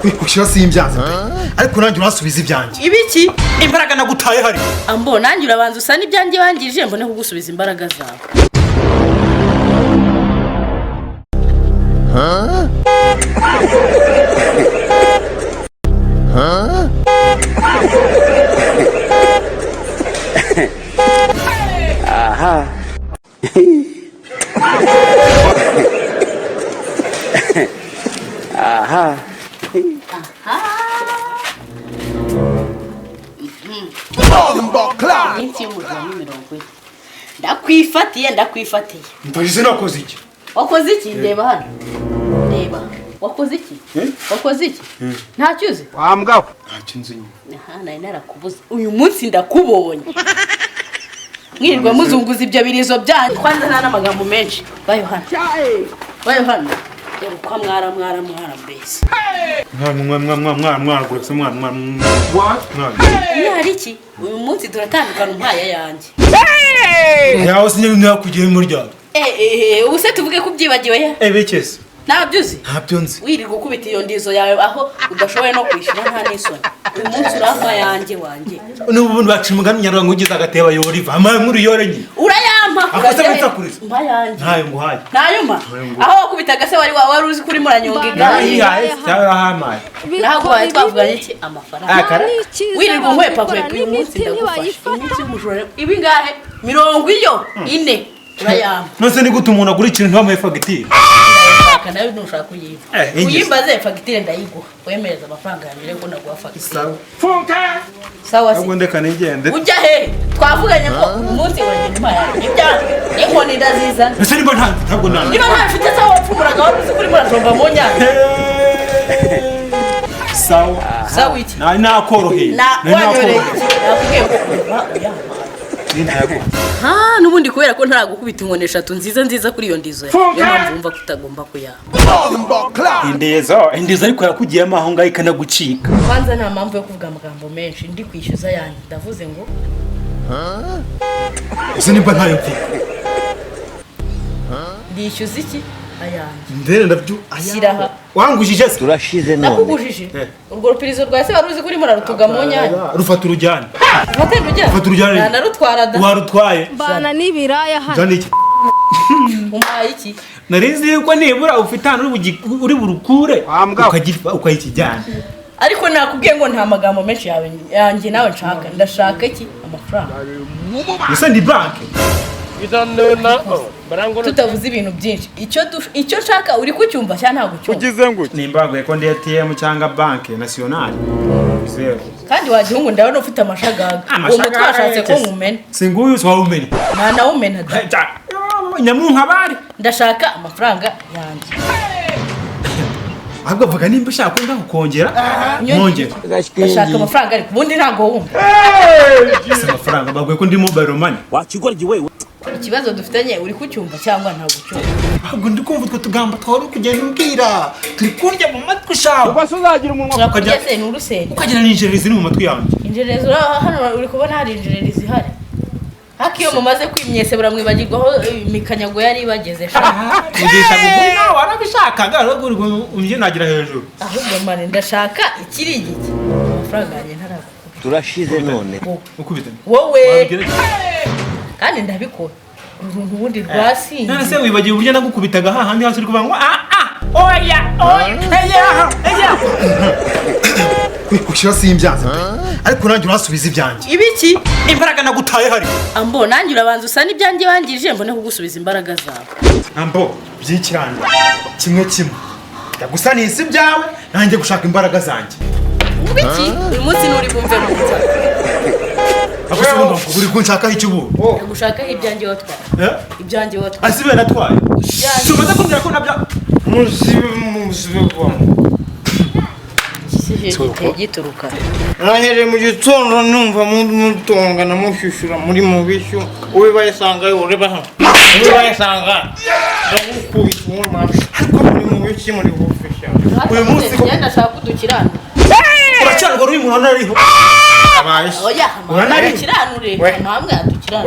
Kwikushira simbyanze ariko nanjye urasubiza ibyanjye. Ibiki? Imbaraga nagutaye hari. Ambo nanjye urabanza usa n'ibyanjye wangirije mbone kugusubiza imbaraga zawe. Aha. Aha. Ndakwifatiye. Ndagize nakoze iki? Wakoze iki? Ndeba hano. Ndeba. Wakoze iki? Wakoze iki? Ntacyuze. Wambwaho. Ntacyunze nyine. Aha nari narakubuze. Uyu munsi ndakubonye. Mwirirwa muzunguza ibyo birizo byanyu. Kwanza nta n'amagambo menshi. Bayo hano. Bayo hano. Kwa mwara mbese. Mwara guretse mwara. What? Mwari iki? Uyu munsi turatandukana umpaya yanjye. Yaho sinye nakugiye mu ryaro. Ubu se tuvuge kubyibagiwe ya? Bekese. Nabyuzi? Ntabyonzi. Wirirwa ukubita iyo ndizo yawe aho udashoboye no kwishyura nta n'isoni. Uyu munsi uramba yanjye wanjye. N'ubundi baca umugani nyarwanda ugize agateba yoriva. Amaye nkuru yorenye. Urayampa. Akosabitsakuriza. Mpa yanjye. Ntayo nguhaye. Nayuma. Aho wakubitaga se wari uzi kuri muranyonga igare. Yaye cyangwa hamaye. Ntabwo twavuganye iki amafaranga. Wirirwa nkwepa uyu munsi ndagufasha. Iminsi y'umujura. Ibi ngahe 40 urayampa. Nose ni gute umuntu agura ikintu ntamuhe fagitire. Nawe ntushaka kuyiba. Uyimbaze fagitire ndayiguha. Wemereza amafaranga yanjye ko naguha fagitire. Sawa. Funka. Sawa se. Ahubwo ndeka nigende. Ujya he? Twavuganye ko umunsi uragenda impaya. Inkoni ndaziza. Ese niba ntabwo nana. Niba ntafite se wapfumuraga wari uzi kuri muratomba mu nyanja. Sawa. Sawa iki? Nakoroheye. Nakubwiye ko nubundi kubera ko ntaragukubita inkoni 3 nziza kuri iyo ndizo ya. Yo mpamvu wumva kutagomba kuyaha. Indeza ariko yakugiyemo aho ngaho ikanagucika. Kwanza nta mpamvu yo kuvuga amagambo menshi ndi kwishyuza yanjye. Ndavuze ngo ese niba ntayo mfite. Ndishyuza iki? Ayanjye. Ndere ndabyo ashyiraha. Wangujije se? Turashize none. Nakugujije. Urwo rupirizo rwa se wari uzi kuri murarutuga mu nyanja. Rufata urujyane. Rufata urujyane. Narutwara da. Warutwaye. Bana nibiraya hano. Jani iki? Umpaye iki? Narizi yuko nibura ufite hano uri burukure ukayikijyana. Ariko nakubwiye ngo nta magambo menshi yawe yanjye nawe nshaka. Ndashaka iki? Amafaranga. Ese ndi banki. Tutavuze ibintu byinshi. Icyo nshaka uri kucyumva cyangwa ntabwo cyumva. Ugize ngo nimbaguye ko ndi ATM cyangwa banki nationale. Kandi wagihungu ndabona ufite amashagaga. Uwo mutwashatse ko nkumene. Singuyu so wumene. Na wumene da. Nyamunka bari. Ndashaka amafaranga yanjye. Ahubwo vuga nimba ushaka kwenda kukongera. Nkongera. Ndashaka amafaranga ariko ubundi ntago wumva. Ese amafaranga baguye ko ndi mobile money. Wakigoryi wewe. Ikibazo dufitanye uri kucyumva cyangwa ntabwo cyumva. Ahubwo ndi kumva utwo tugamba twari kugenda umbwira. Turi kurya mu matwi shawe. Ubwo uzagira umunwa ukajya se n'urusenge. Ukagira n'injerezi ni mu matwi yanjye. Injerezi hano uri kubona hari injerezi hari. Hakiyo mumaze kwimyesebura mwibagirwaho imikanyago yari bageze sha. Ugisha gukuri nawe warabishakaga ahubwo umye nagira hejuru. Ahubwo mane ndashaka ikiri igiki. Amafaranga yanjye ntarago. Turashize none. Ukubita. Wowe. Kandi ndabikora. Uruntu bundi rwasi. None se wibagiye uburyo nagukubitaga hahandi hasi uri kuvuga ngo oya. Kwikushira simbyanze ariko nanjye urasubiza ibyanjye. Ibiki? Imbaraga nagutaye hari. Ambo nanjye urabanza usa n'ibyanjye wangirije mbone kugusubiza imbaraga zawe. Ambo byikiranye. Kimwe. Ndagusa nisi byawe nanjye gushaka imbaraga zanjye. Ubiki? Uyu munsi nuri bumve muza. Agusubiza ngo uri kunshaka iki ubu? Gushaka ibyanjye watwaye. Ibyanjye watwaye. Asibe natwaye. Sumaza kumbwira ko nabya musibe kwa. Gituruka. Nahere mu gitondo numva mutonga namushyushura muri mu bishyu uwe bayisanga ureba hano. Uwe bayisanga. Ndagukubita mu maso. Ariko muri mu bishyu muri bufisha. Uyu munsi ko ndashaka kudukirana. Uracyarwa uri mu hano ariho. Oya, urakiranure. Namwe adukirana.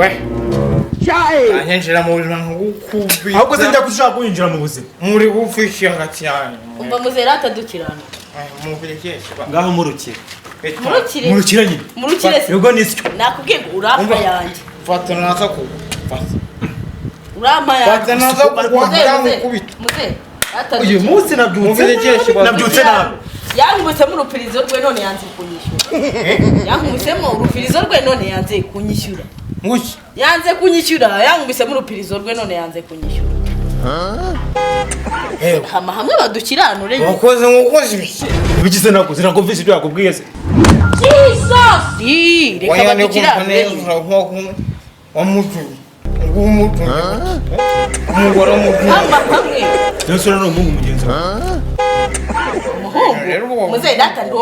anyenjira mu buzima nkugukubita ahubwo se njya kushaka kwinjira mu buzima muri gufisha hagati yanyu umva muzera atadukirana ngaho murukire murukire nyine murukire yego nisyo nakubwiye ngo urapa yanjye fata naza ku fata urama yanjye fata naza ku kubita uyu munsi nabyutse nabi yankubisemo urupirizo rwe none yanze kunyishyura yankubisemo urupirizo rwe none yanze kunyishyura nguki yanze kunyishyura yankubisemo urupirizo rwe none yanze kunyishyura hamwe badukiranure wakoze mukoze ibiki bigize nakoze nakumvise ibyo yakubwiye se Jesus reka badukiranure wamutunye umugore w'umutunye hamwe Yesu ni umuhungu mugenzi wawe muze data ndi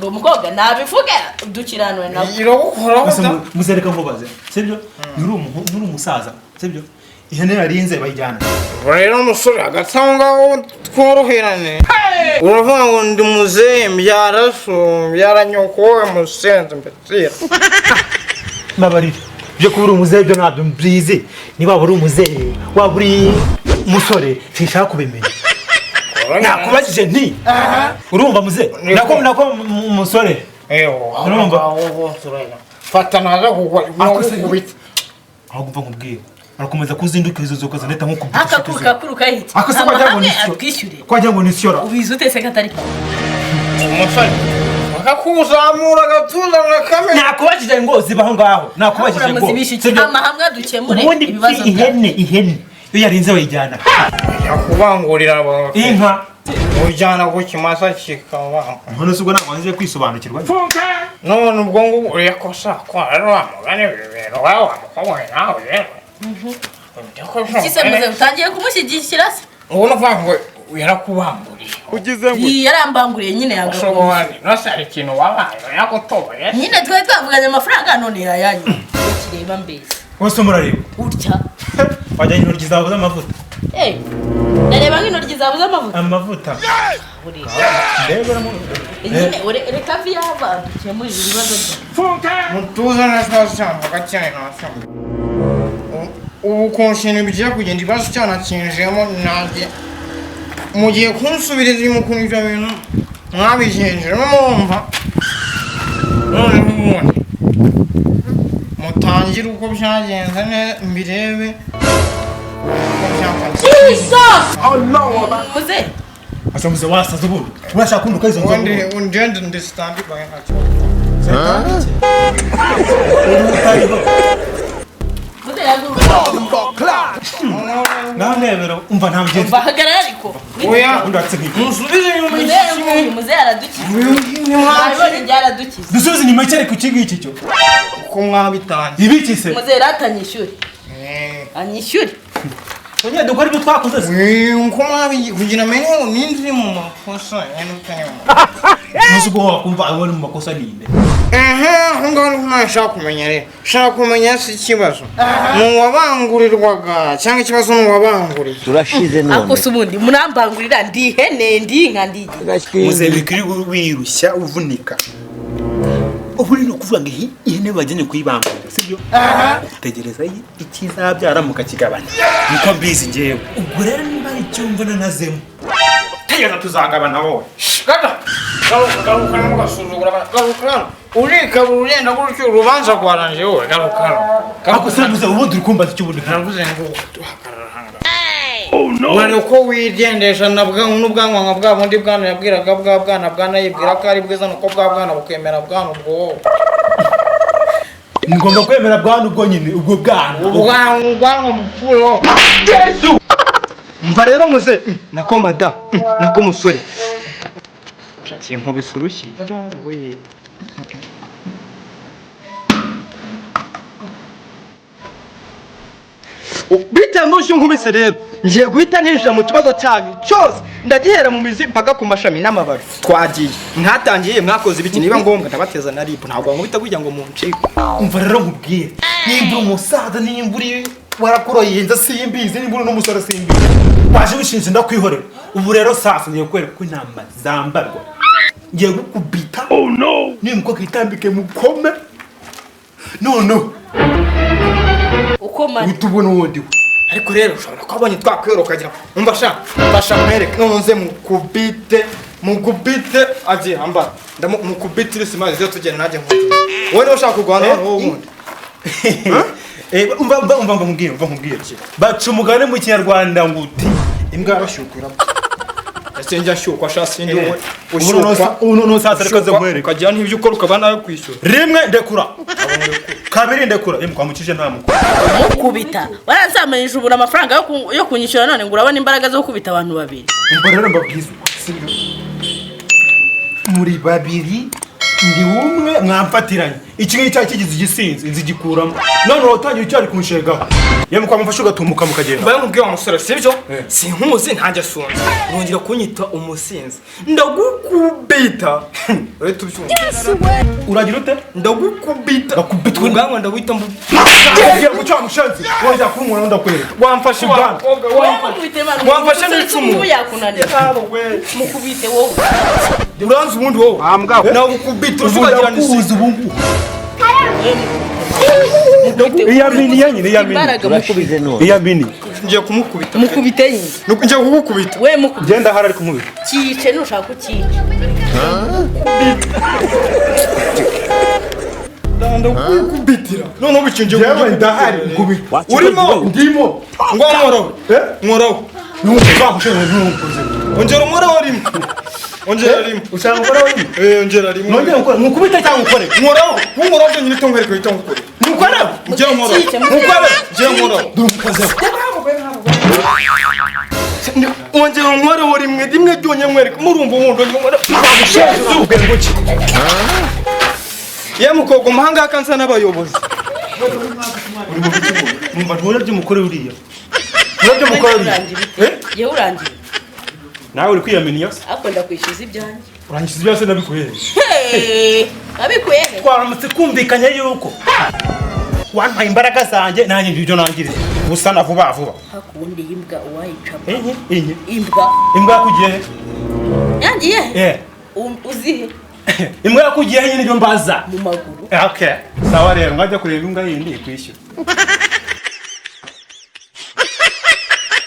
umukobwa nabivuge dukiranure nabo iragukora muzereka nkubaze sibyo uri umusaza sibyo ihene yarinze bayijyana rero umusore agatangaho tworoherane uravuga ngo ndi muzehe byaranyoko musenze mbetira mabarira byo kuba uri umuzehe byo ntabyo mbizi niba waba uri umuzehe waba uri umusore sinshaka kubimenya nakubajije nti urumva muzehe nako umusore urumva fata naza kugukubita aho gupfa nkubwira arakomeza kuzinduka izo zoka zaneta nko kubita akakuruka hiti akase kwajya ngo nisyora ubizi utese katari umusore akakuzamura agatuza ngakamera nakubajije ngo zibaho ngaho nakubajije ngo amahamwe dukemure ibibazo ihene iyo yarinze bayijyana yakubangurira inka ujyana ku kimasa kikaba none se ubwo ntabwo nzi kwisobanukirwa none ubwo ngo uyakosa kwa rero wamugane bibero wawe wamukomoye nawe rero Kisemuze utangiye kumushyigikira se ubona uvuga ngo yarakubanguriye ugize ngo yarambanguriye nyine yagashobora nose hari ikintu wabaye yagutoboye nyine twari twavuganye amafaranga none yayanyu kireba mbese wose murareba urya wajyanye intoryi zabuze amavuta nareba nk'intoryi zabuze amavuta reka viyava dukemurire ibibazo byawe mutuze neza cyane gacyane nashamwe ubu konshene bigiye kugenda ibibazo cyanakinjemo nanjye mugiye kunsubiriza imukuru ibyo bintu mwabigenje mwumva none ubundi mutangire uko byagenze mbirebe muze asamuze wasaze ubu urashaka kunduka izo nzoga undende ndistandi baye ntacyo nanebero umva nta mugenzi bahagarara ariko oya undatsigi musubize inyuma muze aradukiza ntabibonye byaradukiza dusubize inyuma cyari ku kigo iki cyo uko mwabitangiye ibiki se muze ratanyishyure anyishyure onye dukora ibyo twakoze se uko mwabigiye kugira amenye ngo ninjire mu makosa yanutanye ntuzi ko wakumva abone mu makosa ninde ngaho ntashaka kumenya rero shaka kumenya si ikibazo mu wabangurirwaga cyangwa ikibazo ni uwabanguriye turashize none akosa ubundi munambangurira ndi ihene ndi inka ndi muze bikiri wirushya uvunika ubu rero kuvuga ngo ihene bagene kuyibangurira sibyo tegereza ikizabyara mukakigabanya niko mbizi ngewe ubwo rero niba ari icyumva nanazemo tegereza tuzagabana wowe garuka mugasuzugura garuka urikabura ugenda gutyo urubanza rwarangiye wowe garuka akosa muze ubundi uri kumbaza icyo ubundi navuze ngo duhagarara hanga wari uko wigendesha n'ubwanwa nka bwa bundi bwana yabwiraga bwa bwana bwana yibwira ko ari bwiza nuko bwa bwana bukemera bwana ubwo wowe ngomba kwemera bwana ubwo nyine ubwo bwana mupfuyo Yesu mva rero muze nako mada nako musore shakiye nkubise urushyi we bita ndushye nkubise rero ngiye guhita ninjira mu kibazo cyanyu cyose ndagihera mu mizi mpaka ku mashami n'amababi twagiye mwatangiye mwakoze ibiki niba ngombwa ndabateza na ribu ntabwo nkubita kugira ngo muncike umva rero nkubwire nimba uri umusaza nimba uri warakuroye nza simbizi nimba uri n'umusore simbizi waje wishinze ndakwihorera ubu rero sasa ngiye kwereka ko intama zambarwa ngiye gukubita nimba ko kitambike mukome no uko mani utubona uwundi we ariko rero ushobora kubonye twakwero ukagira umva sha fasha mwereke nonze mukubite agiye ambara mukubitire simaze zo tugenda najye nkutu wowe niwe ushaka kugwana wowe wundi umva nkubwire baca umugani mu kinyarwanda ngo uti imbwa yarashyukura yasenja shyukwa shasi ndi wowe uno sasa reka ze nkwereke ukagira n'ibyo ukora ukaba nayo kwishyura rimwe ndekura kabiri ndekura kwamukije nta mukuru mukubita warazamenyije ubura amafaranga yo kunyishyura none ngo urabona imbaraga zo gukubita abantu babiri umva rero mbabwiza muri babiri ndi umwe mwamfatiranye iki ngiki cyari kigize igisinzi nzigikuramo none utangiye cyari kunshegaho yemwe kwa mufasha ugatumuka mukagenda mbaye mubwiye wa musore sibyo sinkumuzi ntajya sonza urongera kunyita umusinzi ndagukubita wewe tubyumva uragira ute ndagukubita gakubitwe ngangwa ndawita mbu ngiye guca mushanzi wajya kumura ndakwereka wamfashe bwana wamfashe n'icumu yakunanira mukubite wowe uranze ubundi wowe ambwa nawe ukubita uvugira nisize ubungu iyamini yanyine iyamini ngiye kumukubita mukubite nyine ngiye kugukubita we mukubite genda harari kumubita cyice nushaka kucyica ndakubitira none ubicinje yewe ndahari kubita urimo ndimo ngwamoro nkoro ongera umoro urimo ongera rimwe ushaka gukora wenyine ongera rimwe nongera gukora mukubita cyangwa ukore nkoro nkoro byo nyine tongwereka bitongukore mukora ujye nkoro mukora ujye nkoro dukoze ongera nkoro rimwe rimwe byonye mwereka murumva ubundo nkoro bamushenze ubwengo ki yemukogo mahanga kansa n'abayobozi uri mu bicu numva ntore by'umukore uriya ntore by'umukore uriya ye urangiye nawe uri kwiyaminiya se akunda kwishyuza ibyanjye urangiza byose nabikuye abikuye twaramutse kumvikanya yuko wampaye imbaraga zanjye nanjye ibyo nangiriye gusa na vuba hakundi imbwa uwayicapa inye imbwa yakugiye he yangiye uzihe imbwa yakugiye he nyine ibyo mbaza mu maguru okay sawa rero ngajya kureba imbwa yindi ikwishyura